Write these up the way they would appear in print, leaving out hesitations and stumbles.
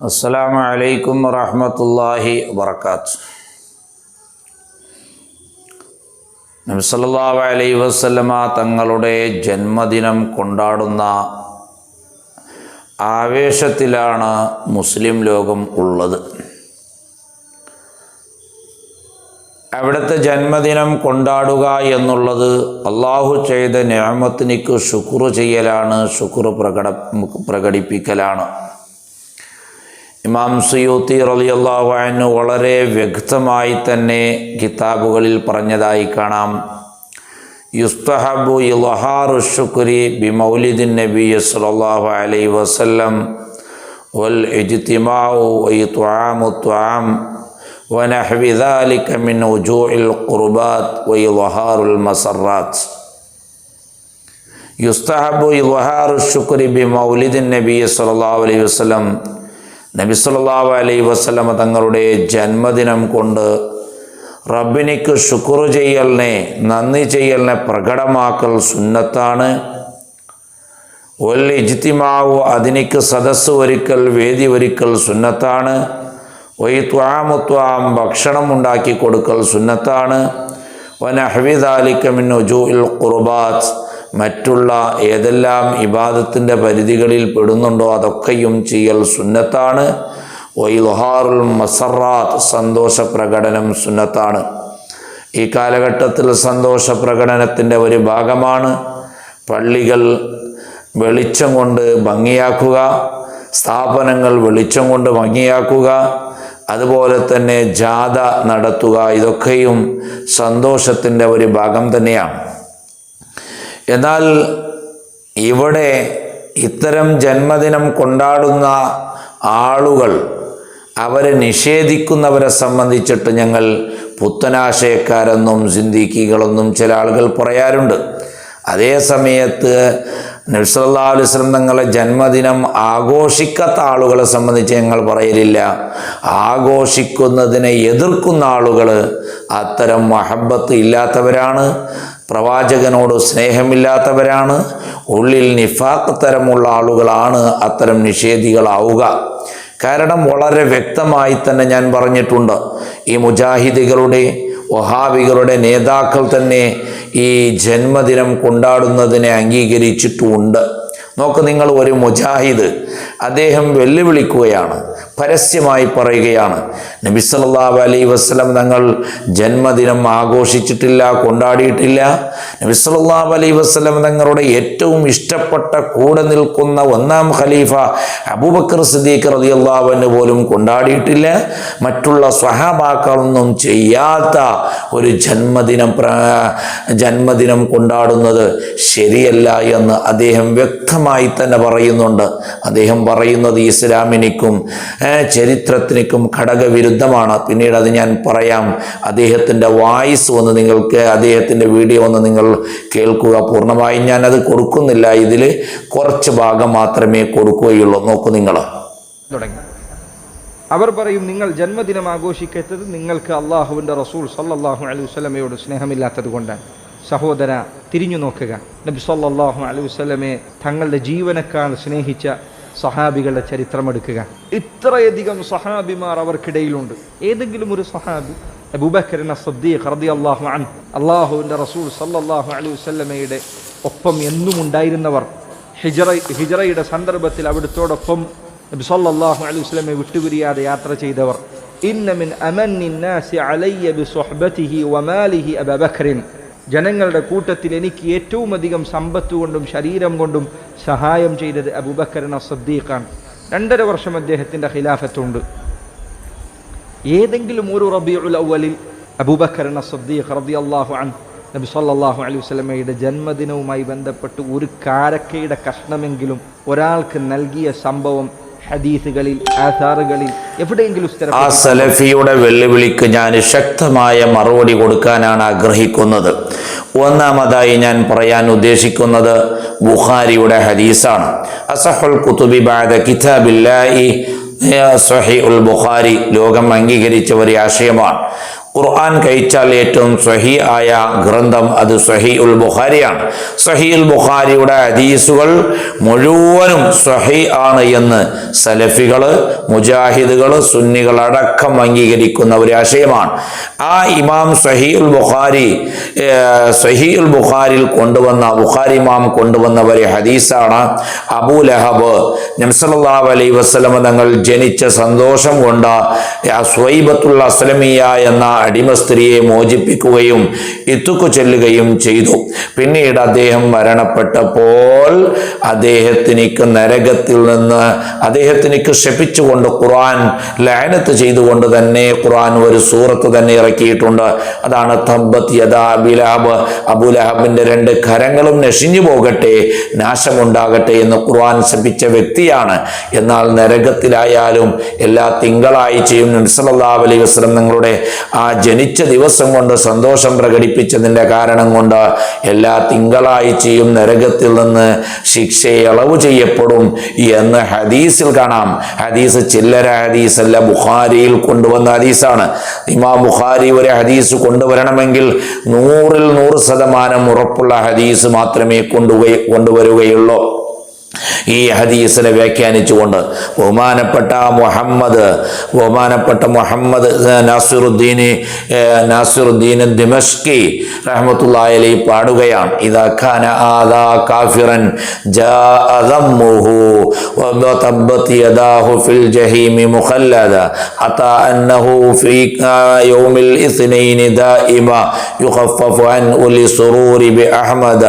അസ്സലാമു അലൈക്കും വറഹ്മത്തുള്ളാഹി വബറകാതുഹു. നബി സല്ലല്ലാഹു അലൈഹി വസല്ലമ തങ്ങളുടെ ജന്മദിനം കൊണ്ടാടുന്ന ആവേശത്തിലാണ് മുസ്ലിം ലോകം ഉള്ളത്. അവിടുത്തെ ജന്മദിനം കൊണ്ടാടുക എന്നുള്ളത് അള്ളാഹു ചെയ്ത നിഅമത്തിനിക്ക് ശുക്ർ ചെയ്യലാണ്, ശുക്ർ പ്രകടിപ്പിക്കലാണ്. ഇമാം സുയൂത്തി റളിയല്ലാഹു അൻഹു വളരെ വ്യക്തമായി തന്നെ കിതാബുകളിൽ പറഞ്ഞതായി കാണാം. യുസ്തഹബു ഇൽഹാറു ശുക്രി ബിമൗലിദിൻ നബി സല്ലല്ലാഹു അലൈഹി വസല്ലം വൽ ഇജ്തിമാഉ വഇത്ആമു ത്വആം വനഹ്വി ദാലിക മിൻ വുജൂഇൽ ഖുർബാത്ത് വഇൽഹാറുൽ മസറാത്ത്. യുസ്തഹബു ഇൽഹാറു ശുക്രി ബിമൗലിദിൻ നബി സല്ലല്ലാഹു അലൈഹി വസല്ലം, നബി സല്ലല്ലാഹു അലൈഹി വസല്ലം തങ്ങളുടെ ജന്മദിനം കൊണ്ട് റബ്ബിനിക്ക് ശുക്ർ ചെയ്യലിനെ, നന്ദി ചെയ്യലിനെ പ്രകടമാക്കൽ സുന്നത്താണ്. വൽ ഇജ്തിമാഉ, അതിനിക്ക് സദസ്സ് ഒരുക്കൽ, വേദി ഒരുക്കൽ സുന്നത്താണ്. വഇത്ആമു ത്വആം, ഭക്ഷണം ഉണ്ടാക്കി കൊടുക്കൽ സുന്നത്താണ്. വനഹ്വി ദാലിക മിൻ വുജൂഇൽ ഖുർബാത്ത്, മറ്റുള്ള ഏതെല്ലാം ഇബാദത്തിൻ്റെ പരിധികളിൽ പെടുന്നുണ്ടോ അതൊക്കെയും ചെയ്യൽ സുന്നത്താണ്. വഇൽഹാറുൽ മസറാത്ത്, സന്തോഷ പ്രകടനം സുന്നത്താണ്. ഈ കാലഘട്ടത്തിൽ സന്തോഷ പ്രകടനത്തിൻ്റെ ഒരു ഭാഗമാണ് പള്ളികൾ വെളിച്ചം കൊണ്ട് ഭംഗിയാക്കുക, സ്ഥാപനങ്ങൾ വെളിച്ചം കൊണ്ട് ഭംഗിയാക്കുക, അതുപോലെ തന്നെ ജാഥ നടത്തുക. ഇതൊക്കെയും സന്തോഷത്തിൻ്റെ ഒരു ഭാഗം തന്നെയാണ്. എന്നാൽ ഇവിടെ ഇത്തരം ജന്മദിനം കൊണ്ടാടുന്ന ആളുകൾ, അവരെ നിഷേധിക്കുന്നവരെ സംബന്ധിച്ചിട്ട് ഞങ്ങൾ പുത്തനാശയക്കാരെന്നും സിന്ദീഖികളെന്നും ചില ആളുകൾ പറയാറുണ്ട്. അതേ സമയത്ത് നബി സല്ലല്ലാഹു അലൈഹി വസല്ലം തങ്ങളുടെ ജന്മദിനം ആഘോഷിക്കാത്ത ആളുകളെ സംബന്ധിച്ച് ഞങ്ങൾ പറയലില്ല. ആഘോഷിക്കുന്നതിനെ എതിർക്കുന്ന ആളുകൾ അത്തരം മഹബത്ത് ഇല്ലാത്തവരാണ്, പ്രവാചകനോട് സ്നേഹമില്ലാത്തവരാണ്, ഉള്ളിൽ നിഫാഖ് തരമുള്ള ആളുകളാണ് അത്തരം നിഷേധികളാവുക. കാരണം വളരെ വ്യക്തമായി തന്നെ ഞാൻ പറഞ്ഞിട്ടുണ്ട്, ഈ മുജാഹിദികളുടെ വഹാബികളുടെ നേതാക്കൾ തന്നെ ഈ ജന്മദിനം കൊണ്ടാടുന്നതിനെ അംഗീകരിച്ചിട്ടുമുണ്ട്. നോക്ക് നിങ്ങൾ, ഒരു മുജാഹിദ് അദ്ദേഹം വെല്ലുവിളിക്കുകയാണ്, പരസ്യമായി പറയുകയാണ്, നബി സല്ലല്ലാഹു അലൈഹി വസല്ലം തങ്ങൾ ജന്മദിനം ആഘോഷിച്ചിട്ടില്ല, കൊണ്ടാടിയിട്ടില്ല. നബി സല്ലല്ലാഹു അലൈഹി വസല്ലം തങ്ങളുടെ ഏറ്റവും ഇഷ്ടപ്പെട്ട കൂടെ നിൽക്കുന്ന ഒന്നാം ഖലീഫ അബൂബക്കർ സിദ്ദീഖ് റളിയല്ലാഹു അൻഹു പോലും കൊണ്ടാടിയിട്ടില്ല. മറ്റുള്ള സ്വഹാബാക്കളൊന്നും ചെയ്യാത്ത ഒരു ജന്മദിനം കൊണ്ടാടുന്നത് ശരിയല്ല എന്ന് അദ്ദേഹം വ്യക്തമായി തന്നെ പറയുന്നുണ്ട്. അദ്ദേഹം പറയുന്നത് ഇസ്ലാമിനിക്കും ചരിത്രത്തിനും ഘടകവിരുദ്ധമാണ്. പിന്നീട് അത് ഞാൻ പറയാം. അദ്ദേഹത്തിൻ്റെ വായിസ് ഒന്ന് നിങ്ങൾക്ക്, അദ്ദേഹത്തിൻ്റെ വീഡിയോ ഒന്ന് നിങ്ങൾ കേൾക്കുക. പൂർണ്ണമായും ഞാനത് കൊടുക്കുന്നില്ല, ഇതിൽ കുറച്ച് ഭാഗം മാത്രമേ കൊടുക്കുകയുള്ളൂ. നോക്കൂ നിങ്ങൾ. അവർ പറയും, നിങ്ങൾ ജന്മദിനം ആഘോഷിക്കാത്തത് നിങ്ങൾക്ക് അള്ളാഹുവിൻ്റെ റസൂൽ സല്ലല്ലാഹു അലൈഹി വസല്ലമയോട് സ്നേഹമില്ലാത്തത് കൊണ്ടാണ്. സഹോദര, തിരിഞ്ഞു നോക്കുക. നബി സല്ലല്ലാഹു അലൈഹി വസല്ലമയെ തങ്ങളുടെ ജീവനേക്കാൾ സ്നേഹിച്ച സഹാബികളുടെ ചരിത്രമെടുക്കുക. ഇത്രയധികം സഹാബിമാർ അവർക്കിടയിലുണ്ട്. ഏതെങ്കിലും ഒരു സഹാബി അബൂബക്കർ സിദ്ദീഖ് റളിയല്ലാഹു അൻഹു, അള്ളാഹുവിൻ്റെ റസൂൽ സല്ലല്ലാഹു അലൈഹി വസല്ലമയുടെ ഒപ്പം എന്നും ഉണ്ടായിരുന്നവർ, ഹിജ്റയുടെ സന്ദർഭത്തിൽ അവിടുത്തോടൊപ്പം നബി സല്ലല്ലാഹു അലൈഹി വസല്ലമയെ വിട്ടുപിരിയാതെ യാത്ര ചെയ്തവർ. ഇന്ന മിൻ അമന്നി നാസി അലയ്യ ബിസുഹ്ബതിഹി വമാലിഹി അബൂബക്കറിൻ, ജനങ്ങളുടെ കൂട്ടത്തിൽ എനിക്ക് ഏറ്റവും അധികം സമ്പത്ത് കൊണ്ടും ശരീരം കൊണ്ടും സഹായം ചെയ്തത് അബൂബക്കർ സിദ്ദീഖാണ്. 2.5 വർഷം അദ്ദേഹത്തിൻ്റെ ഖിലാഫത്തുണ്ട്. ഏതെങ്കിലും ഒരു റബീഉൽ അവ്വലിൽ അബൂബക്കർ സിദ്ദീഖ് റളിയല്ലാഹു അൻഹു നബി സല്ലല്ലാഹു അലൈഹി വസല്ലമയുടെ ജന്മദിനവുമായി ബന്ധപ്പെട്ട് ഒരു കാരക്കയുടെ കഷ്ണമെങ്കിലും ഒരാൾക്ക് നൽകിയ സംഭവം ഹദീസുകളിൽ, ആസാറുകളിൽ എവിടെയെങ്കിലും ആ സലഫിയുടെ വെല്ലുവിളിക്ക് ഞാൻ ശക്തമായ മറുപടി കൊടുക്കാനാണ് ആഗ്രഹിക്കുന്നത്. ഒന്നാമതായി ഞാൻ പറയാൻ ഉദ്ദേശിക്കുന്നത് ബുഖാരിയുടെ ഹദീസാണ്. അസഹുൽ കുതുബി ബഅദ കിതാബില്ലാഹി സ്വഹീഹുൽ ബുഖാരി ലോകം അംഗീകരിച്ച ഒരു ആശയമാണ്. ഖുർആൻ കഴിച്ചാൽ ഏറ്റവും സ്വഹീ ആയ ഗ്രന്ഥം അത് സ്വഹീഉൽ ബുഖാരിയാണ്. സ്വഹീഉൽ ബുഖാരിയുടെ ഹദീസുകൾ മുഴുവനും സ്വഹീ ആണ് എന്ന് സലഫികള്, മുജാഹിദുകൾ, സുന്നികൾ അടക്കം അംഗീകരിക്കുന്ന ഒരു ആശയമാണ്. ആ ഇമാം സ്വഹീഉൽ ബുഖാരിയിൽ കൊണ്ടുവന്ന ബുഖാരി ഇമാം കൊണ്ടുവന്ന ഒരു ഹദീസാണ് അബൂ ലഹബ് നബി സല്ലല്ലാഹു അലൈഹി വസല്ലം തങ്ങൾ ജനിച്ച സന്തോഷം കൊണ്ട് സ്വൈബത്തുൽ അസ്ലമിയ എന്ന അടിമ സ്ത്രീയെ മോചിപ്പിക്കുകയും ഇത്തുക്കു ചെല്ലുകയും ചെയ്തു. പിന്നീട് അദ്ദേഹം മരണപ്പെട്ടപ്പോൾ അദ്ദേഹത്തിനിക്ക് നരകത്തിൽ നിന്ന് അദ്ദേഹത്തിനിക്ക് ശപിച്ചുകൊണ്ട് ഖുർആൻ ലഅനത്ത് ചെയ്തുകൊണ്ട് തന്നെ ഖുർആൻ ഒരു സൂറത്ത് തന്നെ ഇറക്കിയിട്ടുണ്ട്. അതാണ് തബ്ബത് യദാ അബീ ലഹബ്, അബൂ ലഹബിന്റെ 2 കരങ്ങളും നശിഞ്ഞു പോകട്ടെ, നാശമുണ്ടാകട്ടെ എന്ന് ഖുർആൻ ശപിച്ച വ്യക്തിയാണ്. എന്നാൽ നരകത്തിലായാലും എല്ലാ തിങ്കളാഴ്ചയും നബി സല്ലല്ലാഹു അലൈഹി വസല്ലം നിങ്ങളുടെ ആ ജനിച്ച ദിവസം കൊണ്ട് സന്തോഷം പ്രകടിപ്പിച്ചതിന്റെ കാരണം കൊണ്ട് എല്ലാ തിങ്കളാഴ്ചയും നരകത്തിൽ നിന്ന് ശിക്ഷ ഇളവ് ചെയ്യപ്പെടും എന്ന് ഹദീസിൽ കാണാം. ഹദീസ് ചില്ലര ഹദീസല്ല, ബുഖാരിയിൽ കൊണ്ടുവന്ന ഹദീസാണ്. ഇമാം ബുഖാരി ഒരു ഹദീസ് കൊണ്ടുവരണമെങ്കിൽ 100% ഉറപ്പുള്ള ഹദീസ് മാത്രമേ കൊണ്ടുവരുകയുള്ളൂ. ഈ ഹദീസിനെ വ്യാഖ്യാനിച്ചുകൊണ്ട് ബഹുമാനപ്പെട്ട മുഹമ്മദ് നാസിറുദ്ദീൻ ദിമഷ്കി റഹ്മത്തുള്ളാഹി അലൈഹി പാടുകയാണ്, ഇദാ കാന ആദാ കാഫിറൻ ജാഅ ദമ്മുഹു വതബ്ബത് യദാഹു ഫിൽ ജഹീമി മുഖല്ലദ അതാ അന്നഹു ഫീ യൗമിൽ ഇസ്നൈൻ ദായിമ യുഖഫഫു അൻ ഉലി സുറൂരി ബി അഹ്മദ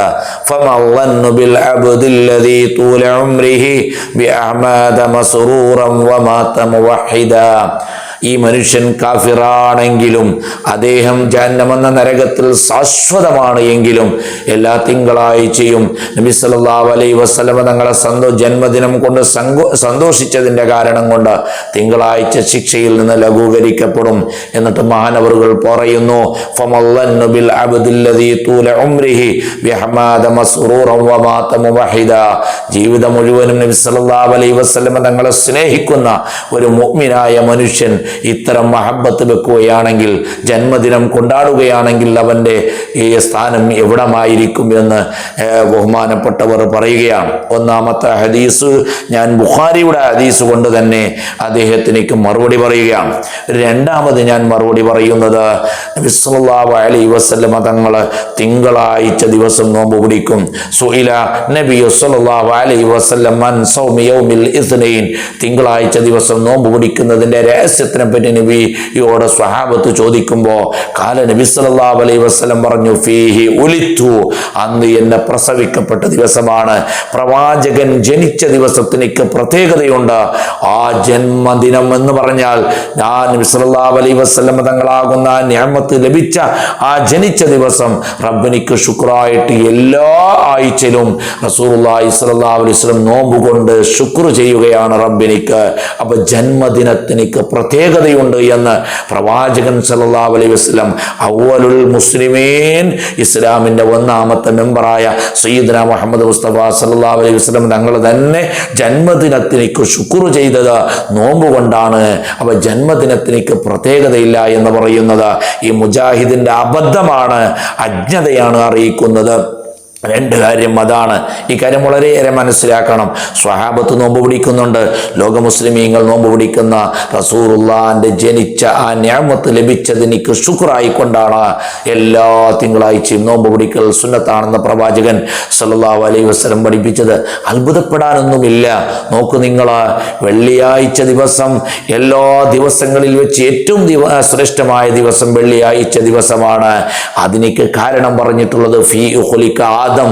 ഫമാ ظن بالعبد الذي طول عمره بأحمد مسرورا ومات موحدا. ഈ മനുഷ്യൻ കാഫിറാണെങ്കിലും അദ്ദേഹം ജഹന്നമെന്ന നരകത്തിൽ ശാശ്വതമാണ് എങ്കിലും എല്ലാ തിങ്കളാഴ്ചയും നബി സല്ലല്ലാഹു അലൈഹി വസല്ലം തങ്ങളെ ജന്മദിനം കൊണ്ട് സന്തോഷിച്ചതിന്റെ കാരണം കൊണ്ട് തിങ്കളാഴ്ച ശിക്ഷയിൽ നിന്ന് ലഘൂകരിക്കപ്പെടും. എന്നിട്ട് മഹാനവറുകൾ പറയുന്നു, ഫമല്ലന്നു ബിൽ അബ്ദില്ലദീ തൂല ഉംരിഹി ബിഹമാദ മസ്റൂറൻ വമാത മുവഹിദ. ജീവിതം മുഴുവനും നബി സല്ലല്ലാഹു അലൈഹി വസല്ലം തങ്ങളെ സ്നേഹിക്കുന്ന ഒരു മുഅ്മിനായ മനുഷ്യൻ ഇത്തരം മഹബത്ത് വെക്കുകയാണെങ്കിൽ, ജന്മദിനം കൊണ്ടാടുകയാണെങ്കിൽ അവന്റെ ഈ സ്ഥാനം എവിടമായിരിക്കും എന്ന് ബഹുമാനപ്പെട്ടവർ പറയുകയാണ്. ഒന്നാമത്തെ ഹദീസ് ഞാൻ ബുഖാരിയുടെ ഹദീസ് കൊണ്ട് തന്നെ അദ്ദേഹത്തിനേക്ക് മറുപടി പറയുകയാണ്. രണ്ടാമത് ഞാൻ മറുപടി പറയുന്നത്, നബി സല്ലല്ലാഹു അലൈഹി വസല്ലം തങ്ങൾ തിങ്കളാഴ്ച ദിവസം നോമ്പ് പിടിക്കും. സുഇല നബി സല്ലല്ലാഹു അലൈഹി വസല്ലം അൻ സൗമി യൗമിൽ ഇസ്നൈൻ, തിങ്കളാഴ്ച ദിവസം നോമ്പ് പിടിക്കുന്നതിന്റെ രഹസ്യത്തിനെ പറ്റി നബിയോട് സ്വഹാബത്ത് ചോദിക്കുമ്പോൾ കാല നബി സല്ലല്ലാഹു അലൈഹി വസല്ലം പറഞ്ഞു, ഫീഹി ഉലിത്തു, അന്ന് എന്നെ പ്രസവിക്കപ്പെട്ട ദിവസമാണ്. പ്രവാചകൻ ജനിച്ച ദിവസത്തിനേക്ക് പ്രത്യേകതയുണ്ട്. ആ ജന്മദിനം എന്ന് പറഞ്ഞാൽ ഞാൻ നബി സല്ലല്ലാഹു അലൈഹി വസല്ലം തങ്ങളാകുന്ന നിഅമത്ത് ലഭിച്ച ആ ജനിച്ച ദിവസം റബ്ബിനിക്ക് ശുക്രായിട്ട് എല്ലാ ആഴ്ചയിലും റസൂലുള്ളാഹി സ്വല്ലല്ലാഹു അലൈഹി വസല്ലം നോമ്പ് കൊണ്ട് ശുക്ർ ചെയ്യുകയാണ് റബ്ബിനിക്ക്. അപ്പൊ ജന്മദിനത്തിനിക്ക് പ്രത്യേകതയുണ്ട് എന്ന് പ്രവാചകൻ സല്ലല്ലാഹു അലൈഹി വസല്ലം അവ്വലുൽ മുസ്ലിമീൻ, ഇസ്ലാമിന്റെ ഒന്നാമത്തെ മെമ്പറായ സയ്യിദുനാ മുഹമ്മദ് മുസ്തഫ സല്ലല്ലാഹു അലൈഹി വസല്ലം തങ്ങൾ തന്നെ ജന്മദിനത്തിനിക്ക് ശുക്ർ ചെയ്തത് നോമ്പ് കൊണ്ടാണ്. അപ്പൊ ജന്മദിനത്തിനിക്ക് പ്രത്യേകതയില്ല എന്ന് പറയുന്നത് ഈ മുജാഹിദിന്റെ അബദ്ധമാണ്, അജ്ഞതയാണ് അറിയിക്കുന്നത്. 2 കാര്യം അതാണ്. ഈ കാര്യം വളരെയേറെ മനസ്സിലാക്കണം. സ്വഹാബത്ത് നോമ്പ് പിടിക്കുന്നുണ്ട്, ലോക മുസ്ലിമീങ്ങൾ നോമ്പ് പിടിക്കുന്ന റസൂലുള്ളാഹിന്റെ ജനിച്ച ആ നിഅമത്ത് ലഭിച്ചതിനിക്ക് ശുക്റായിക്കൊണ്ടാണ് എല്ലാ തിങ്കളാഴ്ചയും നോമ്പ് പിടിക്കൽ സുന്നത്താണെന്ന് പ്രവാചകൻ സല്ലല്ലാഹു അലൈഹി വസല്ലം പഠിപ്പിച്ചത്. അത്ഭുതപ്പെടാനൊന്നുമില്ല. നോക്കൂ നിങ്ങൾ, വെള്ളിയാഴ്ച ദിവസം എല്ലാ ദിവസങ്ങളിൽ വെച്ച് ഏറ്റവും ശ്രേഷ്ഠമായ ദിവസം വെള്ളിയാഴ്ച ദിവസമാണ്. അതിനിക്ക് കാരണം പറഞ്ഞിട്ടുള്ളത് ഫീ ഖുലിക ആദം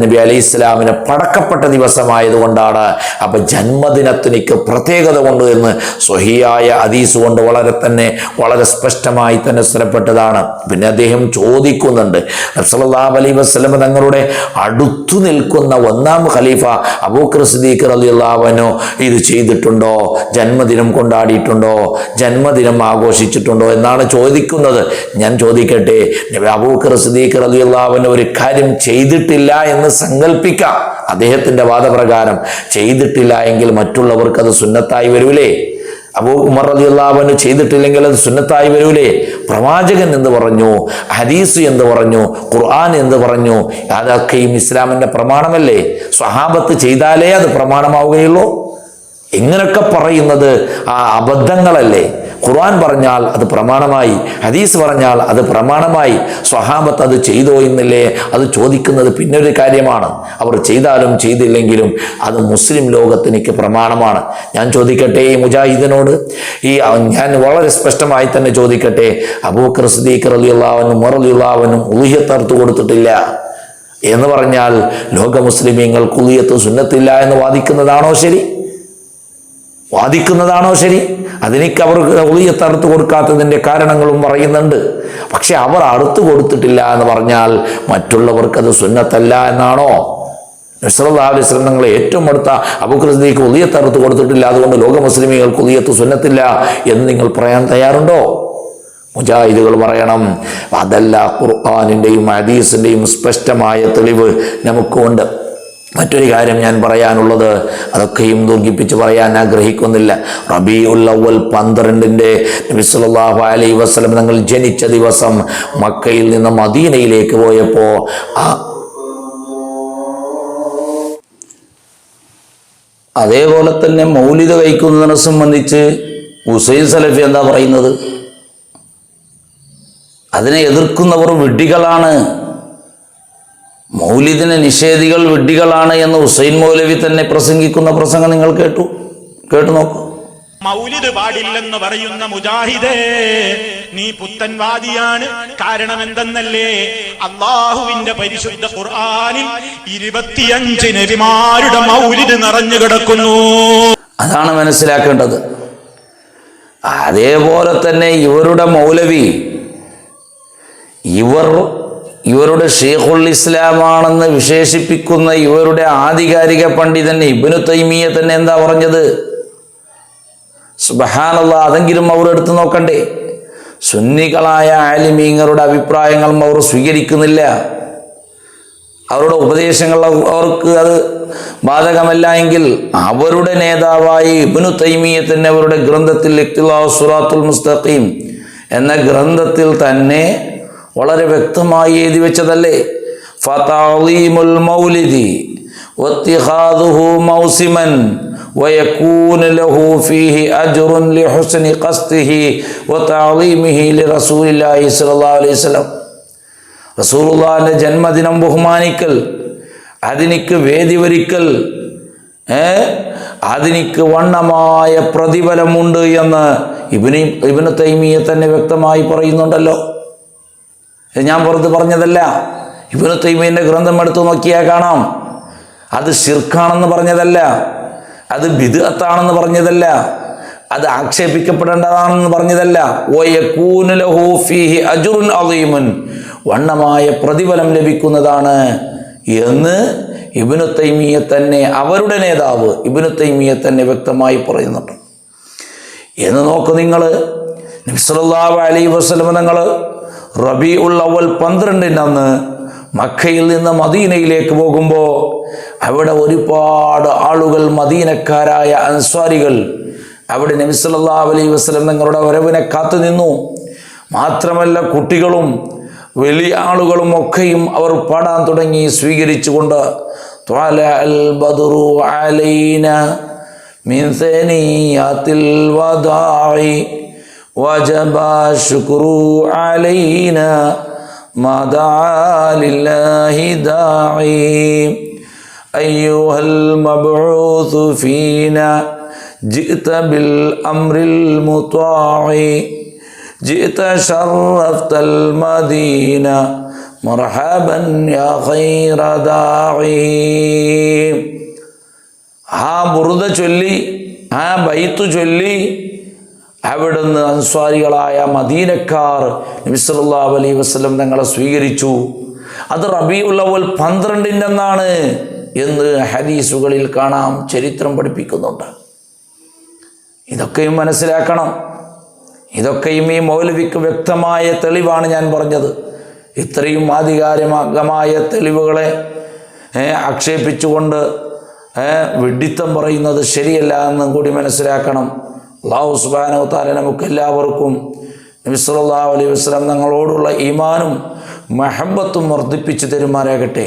നബി അലൈഹി ഇസ്ലാമിന് പടക്കപ്പെട്ട ദിവസമായതുകൊണ്ടാണ്. അപ്പൊ ജന്മദിനത്തിനിക്ക് പ്രത്യേകത കൊണ്ട് എന്ന് സ്വഹിയായ ഹദീസ് കൊണ്ട് വളരെ സ്പഷ്ടമായി തന്നെ സ്ഥിരപ്പെട്ടതാണ്. പിന്നെ അദ്ദേഹം ചോദിക്കുന്നുണ്ട്, നബി സല്ലല്ലാഹു അലൈഹി വസല്ലം തങ്ങളുടെ അടുത്തു നിൽക്കുന്ന 1-ാം ഖലീഫ അബൂബക്കർ സിദ്ദീഖ് റളിയല്ലാഹു അൻഹു ഇത് ചെയ്തിട്ടുണ്ടോ, ജന്മദിനം കൊണ്ടാടിയിട്ടുണ്ടോ, ജന്മദിനം ആഘോഷിച്ചിട്ടുണ്ടോ എന്നാണ് ചോദിക്കുന്നത്. ഞാൻ ചോദിക്കട്ടെ, നബി അബൂബക്കർ സിദ്ദീഖ് റളിയല്ലാഹു അൻഹു ഒരു കാര്യം ചെയ്തിട്ടില്ല എന്ന് സങ്കല്പിക്കാം. അദ്ദേഹത്തിന്റെ വാദപ്രകാരം ചെയ്തിട്ടില്ല എങ്കിൽ മറ്റുള്ളവർക്ക് അത് സുന്നത്തായി വരൂലേ? അബൂ ഉമർ റളിയല്ലാഹു അൻഹു ചെയ്തിട്ടില്ലെങ്കിൽ അത് സുന്നത്തായി വരൂലേ? പ്രവാചകൻ എന്ന് പറഞ്ഞു, ഹദീസ് എന്ന് പറഞ്ഞു, ഖുർആൻ എന്ന് പറഞ്ഞു. അതൊക്കെയും ഇസ്ലാമിൻ്റെ പ്രമാണമല്ലേ? സ്വഹാബത്ത് ചെയ്താലേ അത് പ്രമാണമാവുകയുള്ളൂ. ഇങ്ങനൊക്കെ പറയുന്നത് അബദ്ധങ്ങളല്ലേ? ഖുർആൻ പറഞ്ഞാൽ അത് പ്രമാണമായി, ഹദീസ് പറഞ്ഞാൽ അത് പ്രമാണമായി. സ്വഹാബത്ത് അത് ചെയ്തോ എന്നില്ലേ അത് ചോദിക്കുന്നത് പിന്നൊരു കാര്യമാണ്. അവർ ചെയ്താലും ചെയ്തില്ലെങ്കിലും അത് മുസ്ലിം ലോകത്തിനേക്ക് പ്രമാണമാണ്. ഞാൻ ചോദിക്കട്ടെ ഈ മുജാഹിദിനോട്, ഞാൻ വളരെ സ്പഷ്ടമായി തന്നെ ചോദിക്കട്ടെ, അബൂബക്കർ സിദ്ദീഖ് റളിയല്ലാഹു അൻഹു ഉമർ റളിയല്ലാഹു അൻഹു ഉളിഹത്ത് അറുത്ത് കൊടുത്തിട്ടില്ല എന്ന് പറഞ്ഞാൽ ലോക മുസ്ലിമീങ്ങൾ ഉളിഹത്ത് സുന്നത്തില്ല എന്ന് വാദിക്കുന്നതാണോ ശരി? അതിനേക്ക് അവർ ഉളിഹത്ത് അറുത്ത് കൊടുക്കാത്തതിൻ്റെ കാരണങ്ങളും പറയുന്നുണ്ട്. പക്ഷെ അവർ അറുത്ത് കൊടുത്തിട്ടില്ല എന്ന് പറഞ്ഞാൽ മറ്റുള്ളവർക്കത് സുന്നത്തല്ല എന്നാണോ? നബി സല്ലല്ലാഹു അലൈഹി വസല്ലം തങ്ങളെ ഏറ്റവും അടുത്ത അബൂബക്കർ സിദ്ദീഖ് ഉളിഹത്ത് അറുത്ത് കൊടുത്തിട്ടില്ല, അതുകൊണ്ട് ലോക മുസ്ലിമീങ്ങൾക്ക് ഉളിഹത്ത് സുന്നത്തില്ല എന്ന് നിങ്ങൾ പറയാൻ തയ്യാറുണ്ടോ? മുജാഹിദുകൾ പറയണം, അതല്ല, ഖുർആനിൻ്റെയും ഹദീസിൻ്റെയും സ്പഷ്ടമായ തെളിവ് നമുക്കുണ്ട്. മറ്റൊരു കാര്യം ഞാൻ പറയാനുള്ളത്, അതൊക്കെയും ദീർഘിപ്പിച്ച് പറയാൻ ആഗ്രഹിക്കുന്നില്ല. റബീഉൽ അവ്വൽ 12 നബി സല്ലല്ലാഹു അലൈഹി വസല്ലം തങ്ങൾ ജനിച്ച ദിവസം മക്കയിൽ നിന്ന് മദീനയിലേക്ക് പോയപ്പോൾ അതേപോലെ തന്നെ മൗലിദ് കഴിക്കുന്നതിനെ സംബന്ധിച്ച് ഹുസൈൻ സലഫി എന്താ പറയുന്നത്? അതിനെ എതിർക്കുന്നവർ വിഡ്ഢികളാണ്, മൗലിദിനെ നിഷേധികൾ വിഡ്ഢികളാണ് എന്ന് ഹുസൈൻ മൗലവി തന്നെ പ്രസംഗിക്കുന്ന പ്രസംഗം നിങ്ങൾ കേട്ടു നോക്കൂ. മൗലിദ് പാടില്ലെന്ന് പറയുന്ന മുജാഹിദേ, നീ പുത്തൻവാദിയാണ്. കാരണം എന്തെന്നല്ലേ? അള്ളാഹുവിന്റെ പരിശുദ്ധ ഖുർആനിൽ 25 നബിമാരുടെ മൗലിദ് നിറഞ്ഞു കിടക്കുന്നു. അതാണ് മനസ്സിലാക്കേണ്ടത്. അതേപോലെ തന്നെ ഇവരുടെ മൗലവി, ഇവരുടെ ഷെയ്ഖുൽ ഇസ്ലാമാണെന്ന് വിശേഷിപ്പിക്കുന്ന ഇവരുടെ ആധികാരിക പണ്ഡിതൻ ഇബ്നു തൈമിയ്യ തന്നെ എന്താ പറഞ്ഞത്? സുബ്ഹാനല്ലാഹ്, അതെങ്കിലും അവർ എടുത്തു നോക്കണ്ടേ? സുന്നികളായ ആലിമീങ്ങളുടെ അഭിപ്രായങ്ങളും അവർ സ്വീകരിക്കുന്നില്ല, അവരുടെ ഉപദേശങ്ങൾ അവർക്ക് അത് ബാധകമല്ല എങ്കിൽ അവരുടെ നേതാവായ ഇബ്നു തൈമിയ്യ തന്നെ അവരുടെ ഗ്രന്ഥത്തിൽ ഇഖ്തിലാഉ സിറാത്തുൽ മുസ്തഖീം എന്ന ഗ്രന്ഥത്തിൽ തന്നെ വളരെ വ്യക്തമായി എഴുതി വെച്ചതല്ലേ, ഫതഅളീമുൽ മൗലിദി വത്തിഖാദുഹു മൗസിമൻ വയകൂന ലഹു ഫീഹി അജ്റുൻ ലിഹുസ്നി ഖസ്ദിഹി വതഅളീമിഹി ലിറസൂലില്ലാഹി സ്വല്ലല്ലാഹു അലൈഹി വസല്ലം. റസൂലുള്ളാഹിന്റെ ജന്മദിനം ബഹുമാനിക്കൽ, അതിനിക്ക് വേദി ഒരുക്കൽ, അതിനിക്ക് വണ്ണമായ പ്രതിഫലമുണ്ട് എന്ന് ഇബ്നു തൈമിയ്യ തന്നെ വ്യക്തമായി പറയുന്നുണ്ടല്ലോ. ഞാൻ പുറത്ത് പറഞ്ഞതല്ല, ഇബ്നു തൈമിയ്യന്റെ ഗ്രന്ഥം എടുത്തു നോക്കിയാൽ കാണാം. അത് ശിർക്കാണെന്ന് പറഞ്ഞതല്ല, അത് ബിദ്അത്താണെന്ന് പറഞ്ഞതല്ല, അത് ആക്ഷേപിക്കപ്പെടേണ്ടതാണെന്ന് പറഞ്ഞതല്ല. വയകൂന ലഹു ഫീഹി അജ്റുൻ അളീമുൻ, വണ്ണമായ പ്രതിഫലം ലഭിക്കുന്നതാണ് എന്ന് ഇബ്നു തൈമിയ്യ തന്നെ, അവരുടെ നേതാവ് ഇബ്നു തൈമിയ്യ തന്നെ വ്യക്തമായി പറയുന്നുണ്ട്. എന്ന് നോക്ക് നിങ്ങൾ, നബി സല്ലല്ലാഹു അലൈഹി വസല്ലം തങ്ങൾ റബീഉൽ അവ്വൽ 12 അന്ന് മക്കയിൽ നിന്ന് മദീനയിലേക്ക് പോകുമ്പോൾ അവിടെ ഒരുപാട് ആളുകൾ, മദീനക്കാരായ അൻസ്വാരികൾ അവിടെ നബി സല്ലല്ലാഹു അലൈഹി വസല്ലം തങ്ങളുടെ വരവിനെ കാത്തു നിന്നു. മാത്രമല്ല കുട്ടികളും വലിയ ആളുകളും ഒക്കെയും അവർ പാടാൻ തുടങ്ങി സ്വീകരിച്ചുകൊണ്ട്, ത്വലഅൽ ബദ്റു അലൈന മിൻ സനിയാത്തിൽ വദാഇ വജബ ശുക്രു അലൈന മദാ ലില്ലാഹി ദാഇ അയ്യുഹൽ മബ്ഊസ് ഫീന ജിഅത ബിൽ അംറിൽ മുത്വാഇ ജിഅത ശറഫ്തൽ മദീന മർഹബൻ യാ ഖൈറ ദാഇ. ആ ബുർദ ചൊല്ലി, ആ ബൈത്ത് ചൊല്ലി അവിടുന്ന് അൻസ്വാരികളായ മദീനക്കാർ നബി സല്ലല്ലാഹു അലൈഹി വസല്ലം തങ്ങളെ സ്വീകരിച്ചു. അത് റബീഉൽ അവ്വൽ 12 എന്ന് ഹദീസുകളിൽ കാണാം, ചരിത്രം പഠിപ്പിക്കുന്നുണ്ട്. ഇതൊക്കെയും മനസ്സിലാക്കണം. ഇതൊക്കെയും ഈ മൗലവിക്ക് വ്യക്തമായ തെളിവാണ് ഞാൻ പറഞ്ഞത്. ഇത്രയും ആധികാരികമായ തെളിവുകളെ ആക്ഷേപിച്ചുകൊണ്ട് വിഡ്ഢിത്തം പറയുന്നത് ശരിയല്ല എന്നും കൂടി മനസ്സിലാക്കണം. അല്ലാഹു സുബ്ഹാനഹു വ തആല നമുക്ക് എല്ലാവർക്കും നബി സല്ലല്ലാഹു അലൈഹി വസല്ലം തങ്ങളോടുള്ള ഈമാനും മഹബത്തും വർദ്ധിപ്പിച്ചു തരുമാറാകട്ടെ.